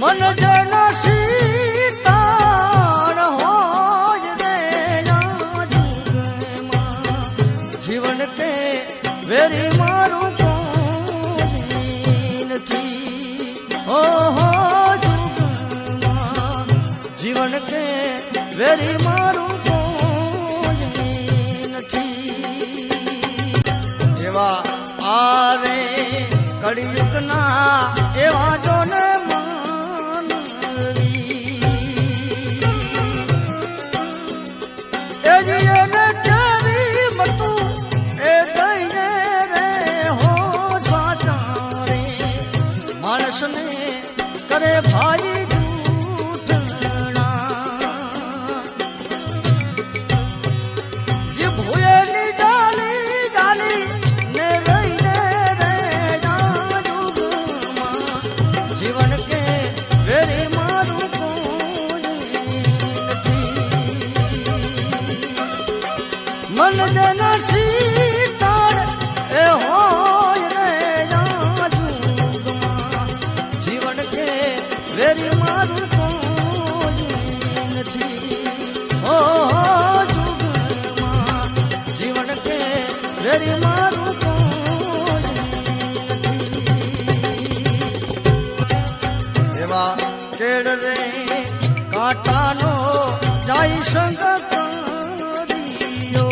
मन जना सीताड़ होज रे जीवन के वेरी मारू थी हो जीवन के वेरी मारू थी एवा आरे कड़ियुग ना एवा जो ने करे भाई जूठना ये भूये नी जाली जाली ने रही रे जीवन के वेरी मारू थी मन जना सीताड़ ए हो वेरी मारू थी हो जीवन के वेरी मारू एवा केड़ रे कांटा नो जाई संग करियो